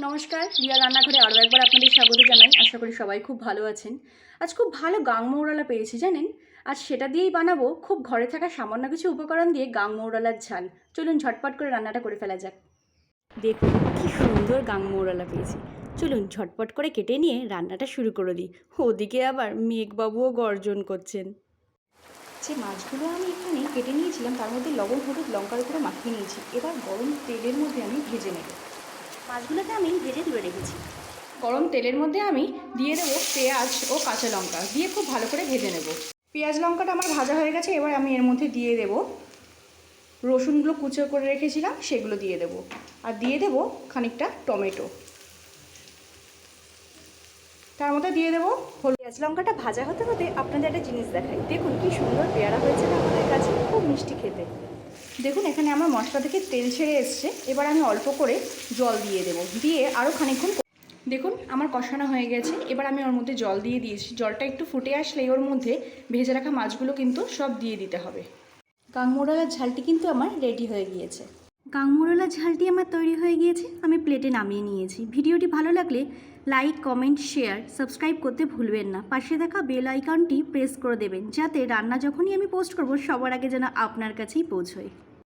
নমস্কার, রিয়া রান্নাঘরে আরও একবার আপনাদের স্বাগত জানাই। আশা করি সবাই খুব ভালো আছেন। আজ খুব ভালো গাংমৌরালা পেয়েছি জানেন। আজ সেটা দিয়েই বানাবো খুব ঘরে থাকা সামান্য কিছু উপকরণ দিয়ে গাংমৌরালার ঝাল। চলুন ঝটপট করে রান্নাটা করে ফেলা যাক। দেখুন কি সুন্দর গাংমৌরালা পেয়েছি। চলুন ঝটপট করে কেটে নিয়ে রান্নাটা শুরু করে দিই। ওদিকে আবার মেঘবাবুও গর্জন করছেন। যে মাছগুলো আমি এখানে কেটে নিয়েছিলাম তার মধ্যে লবণ, হলুদ, লঙ্কার উপরে মাখিয়ে নিয়েছি। এবার গরম তেলের মধ্যে আমি ভেজে নেব। মাছগুলোকে আমি ভেজে তুলে রেখেছি। গরম তেলের মধ্যে আমি দিয়ে দেবো পেঁয়াজ ও কাঁচা লঙ্কা, দিয়ে খুব ভালো করে ভেজে নেব। পেঁয়াজ লঙ্কাটা আমার ভাজা হয়ে গেছে। এবার আমি এর মধ্যে দিয়ে দেব রসুনগুলো কুচো করে রেখেছিলাম, সেগুলো দিয়ে দেব। আর দিয়ে দেব খানিকটা টমেটো। তার মধ্যে দিয়ে দেবো পেঁয়াজ লঙ্কাটা ভাজা হতে হতে আপনাদের একটা জিনিস দেখাই। দেখুন কি সুন্দর পেয়ারা হয়েছে না আমাদের কাছে, খুব মিষ্টি খেতে। দেখুন এখানে আমার মশলা থেকে তেল ছেড়ে এসছে। এবার আমি অল্প করে জল দিয়ে দেব, দিয়ে আরও খানিকক্ষণ। দেখুন আমার কষানো হয়ে গেছে। এবার আমি ওর মধ্যে জল দিয়ে দিয়েছি। জলটা একটু ফুটে আসলেই ওর মধ্যে ভেজে রাখা মাছগুলো কিন্তু সব দিয়ে দিতে হবে। গাংমৌরালার ঝালটি কিন্তু আমার রেডি হয়ে গিয়েছে। গাংমৌরালার ঝালটি আমার তৈরি হয়ে গিয়েছে। আমি প্লেটে নামিয়ে নিয়েছি। ভিডিওটি ভালো লাগলে লাইক, কমেন্ট, শেয়ার, সাবস্ক্রাইব করতে ভুলবেন না। পাশে থাকা বেল আইকনটি প্রেস করে দেবেন, যাতে রান্না যখনই আমি পোস্ট করব সবার আগে যেন আপনার কাছেই পৌঁছয়।